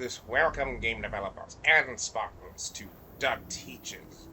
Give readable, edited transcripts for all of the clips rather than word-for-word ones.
this welcome game developers and Spartans to Doug Teaches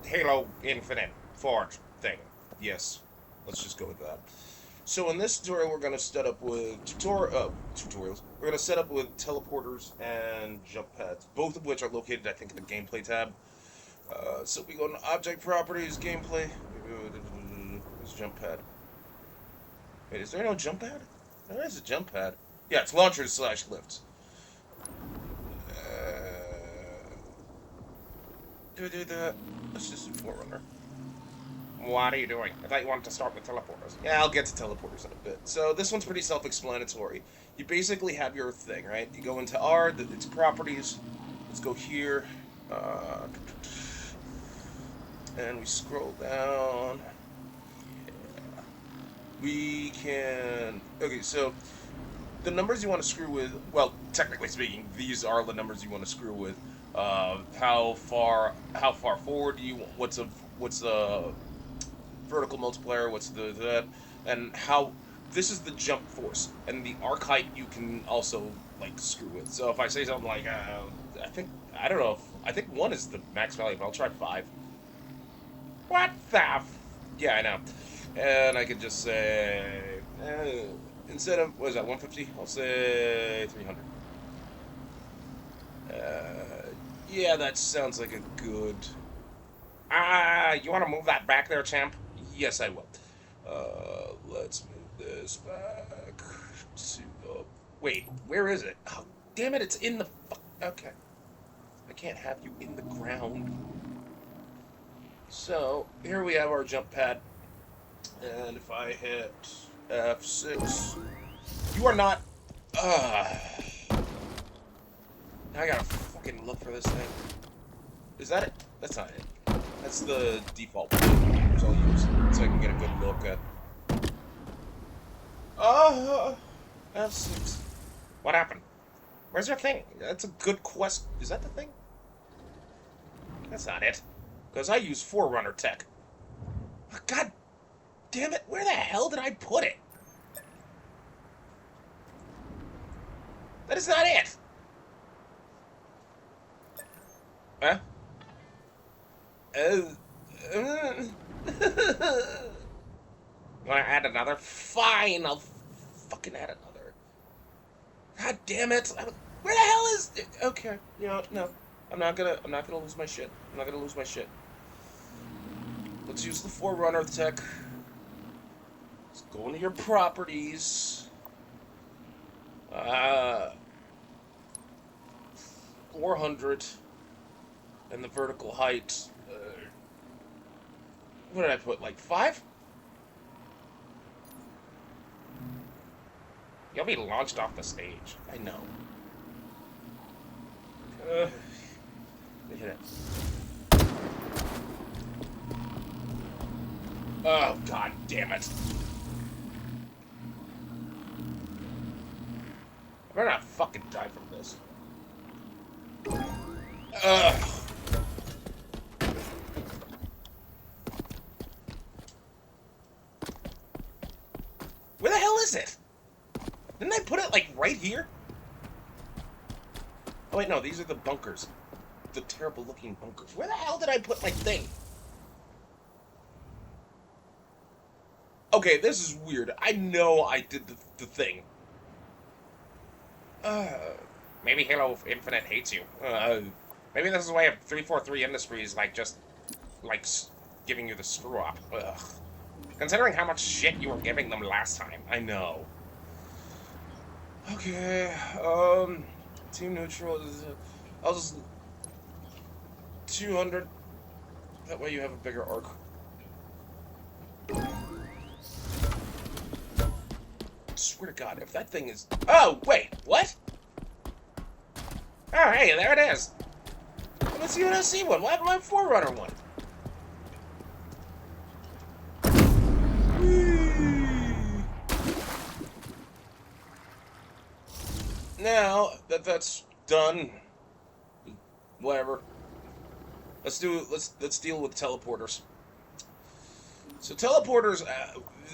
Halo Infinite Forge thing. Yes, let's just go with that. So in this tutorial, we're going to set up with tutorials. We're going to set up with teleporters and jump pads, both of which are located, I think, in the gameplay tab. So we go to object properties, gameplay. Where's jump pad? Wait, is there no jump pad? There is a jump pad. Yeah, it's launchers slash lifts. Do I do that? Let's just do Forerunner. What are you doing? I thought you wanted to start with teleporters. Yeah, I'll get to teleporters in a bit. So this one's pretty self-explanatory. You basically have your thing, right? You go into R, its properties. Let's go here. And we scroll down. Yeah. We can... Okay, so the numbers you want to screw with... Well, technically speaking, these are the numbers you want to screw with. How far forward do you... What's a vertical multiplier, what's that, and how this is the jump force, and the arc height you can also like screw with. So if I say something like I don't know, I think 1 is the max value, but I'll try 5. What the yeah, I know. And I could just say instead of, what is that, 150, I'll say 300. Yeah, that sounds like a good... you want to move that back there, champ? Yes, I will. Let's move this back to... wait, where is it? Oh, damn it, it's in the... Okay. I can't have you in the ground. So, here we have our jump pad. And if I hit F6... You are not... Now I gotta fucking look for this thing. Is that it? That's not it. That's the default pictures I'll use, so I can get a good look at. F6. What happened? Where's your thing? That's a good quest. Is that the thing? That's not it. Because I use Forerunner tech. Oh, God damn it, where the hell did I put it? That is not it! Huh? You wanna add another? Fine, I'll fucking add another. God damn it! Where the hell is it? Okay, you know, no, I'm not gonna lose my shit. I'm not gonna lose my shit. Let's use the Forerunner tech. Let's go into your properties. 400, and the vertical height. What did I put, like 5? You'll be launched off the stage. I know. Hit it. Oh, God damn it. I better not fucking die from this. Ugh. Where the hell is it? Didn't I put it, like, right here? Oh, wait, no, these are the bunkers. The terrible-looking bunkers. Where the hell did I put my thing? Okay, this is weird. I know I did the thing. Maybe Halo Infinite hates you. Maybe this is why 343 Industries, like, just, like, giving you the screw-up. Ugh. Considering how much shit you were giving them last time. I know. Okay, team neutral is... I'll just... 200. That way you have a bigger arc. Swear to God, if that thing is... Oh, wait, what? Oh, hey, there it is. Let's see what I see one. What happened to my Forerunner one? Now that that's done, whatever. Let's deal with teleporters. So teleporters,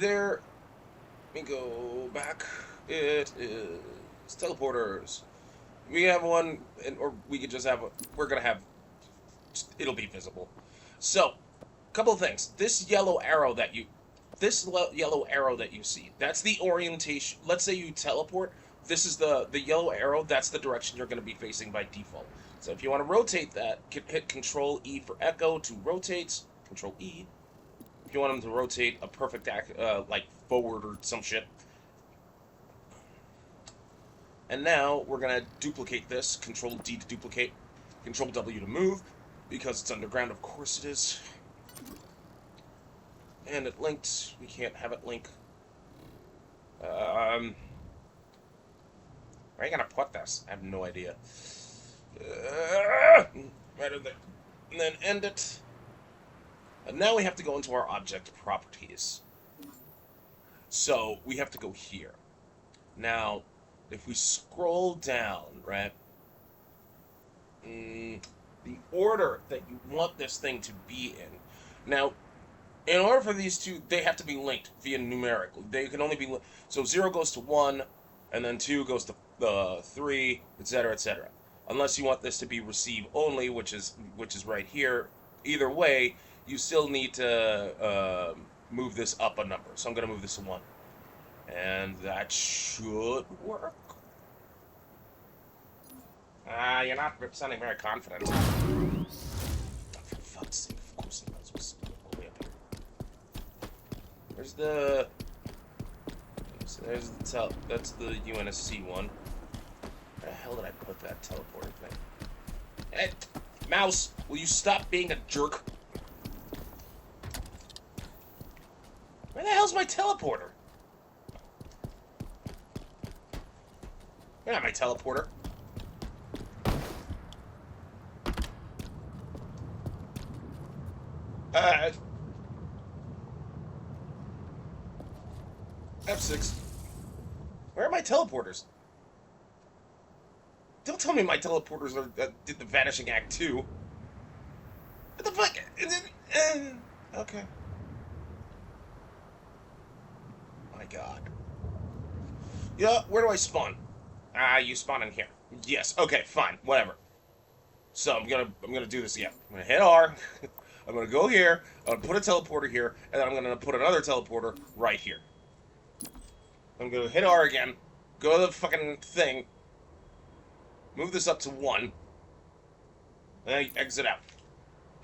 let me go back. It is teleporters. We have one, or we could just have. We're gonna have. It'll be visible. So, couple of things. This yellow arrow that you, yellow arrow that you see, that's the orientation. Let's say you teleport. This is the yellow arrow. That's the direction you're going to be facing by default. So if you want to rotate that, hit Control E for echo to rotate. Control E. If you want them to rotate a perfect like forward or some shit. And now we're going to duplicate this. Control D to duplicate. Control W to move. Because it's underground, of course it is. And it linked. We can't have it link. Where are you gonna put this? I have no idea. Right there. And then end it. And now we have to go into our object properties. So we have to go here. Now, if we scroll down, right? The order that you want this thing to be in. Now, in order for these two, they have to be linked via numerical. They can only be so 0 goes to 1, and then 2 goes to 3, etc., etc. Unless you want this to be receive only, which is right here. Either way, you still need to move this up a number. So I'm going to move this to 1, and that should work. You're not sounding very confident. Oh, for fuck's sake, of course I'm not supposed to go all the way up here. There's the that's the UNSC one. Where the hell did I put that teleporter thing? Hey, mouse, will you stop being a jerk? Where the hell's my teleporter? You're not my teleporter. F6. Where are my teleporters? Don't tell me my teleporters are did the Vanishing Act 2. What the fuck? Okay. My God. Yeah, where do I spawn? You spawn in here. Yes. Okay. Fine. Whatever. So I'm gonna do this again. I'm gonna hit R. I'm gonna go here. I'm gonna put a teleporter here, and then I'm gonna put another teleporter right here. I'm gonna hit R again. Go to the fucking thing. Move this up to 1. And then exit out.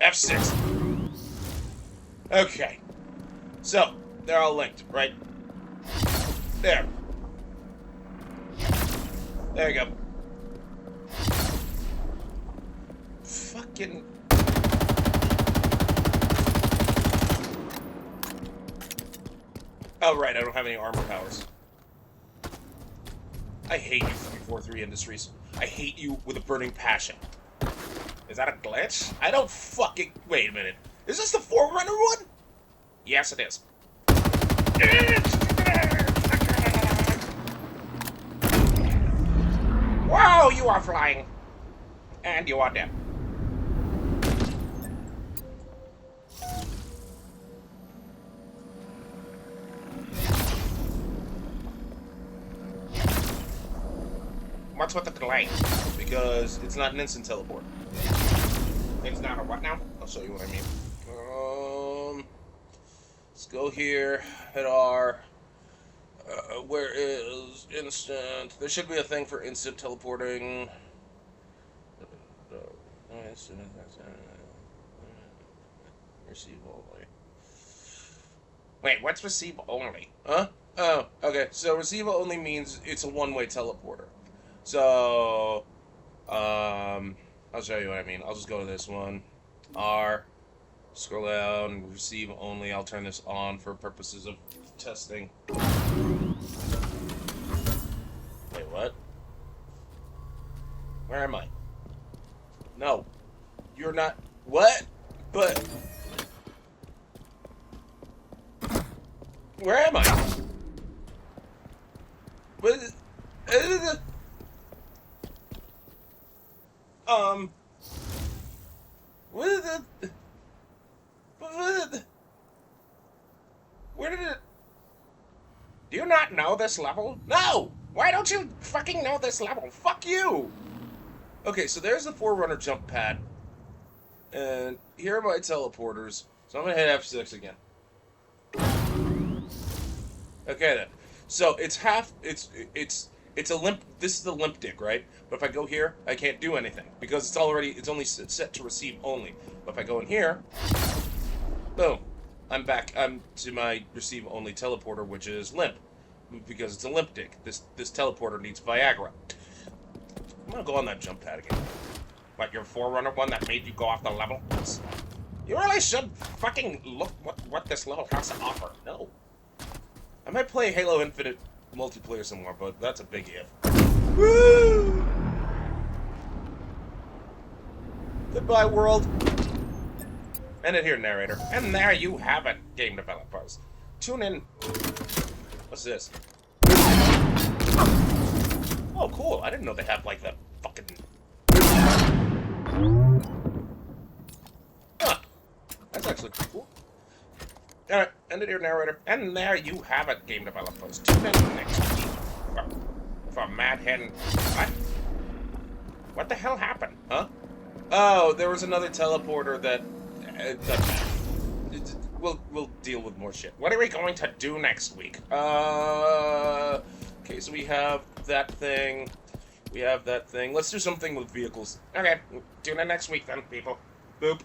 F6. Okay. So, they're all linked, right? There. There you go. Fucking... Oh, right, I don't have any armor powers. I hate you, 343 Industries. I hate you with a burning passion. Is that a glitch? I don't fucking... Wait a minute. Is this the Forerunner one? Yes, it is. Wow, you are flying. And you are dead. What's with the delay? Because it's not an instant teleport. It's not a what now? I'll show you what I mean. Let's go here. Hit R. Where is instant? There should be a thing for instant teleporting. Receive only. Wait, what's receive only? Huh? Oh, okay. So receive only means it's a one-way teleporter. So, I'll show you what I mean. I'll just go to this one. R. Scroll down. Receive only. I'll turn this on for purposes of testing. Wait, what? Where am I? No. You're not... What? But... Where am I? What is... What is it? Where did it... Do you not know this level? No! Why don't you fucking know this level? Fuck you! Okay, so there's the Forerunner jump pad. And here are my teleporters. So I'm going to hit F6 again. Okay, then. So it's half... It's a limp... This is the limp dick, right? But if I go here, I can't do anything. Because it's already... It's only set to receive only. But if I go in here... Boom. I'm back. I'm to my receive only teleporter, which is limp. Because it's a limp dick. This teleporter needs Viagra. I'm gonna go on that jump pad again. Like your Forerunner one that made you go off the level? You really should fucking look what this level has to offer. No. I might play Halo Infinite multiplayer some more, but that's a big if. Woo! Goodbye, world. End it here, narrator. And there you have it, game developers. Tune in. What's this? Oh, cool. I didn't know they had, like, the fucking... Huh. That's actually cool. Alright, end it here, narrator. And there you have it, game developers. Tune in next week for Mad Hen... What? What the hell happened? Huh? Oh, there was another teleporter that... We'll deal with more shit. What are we going to do next week? Okay, so we have that thing. We have that thing. Let's do something with vehicles. Okay, tune in next week then, people. Boop.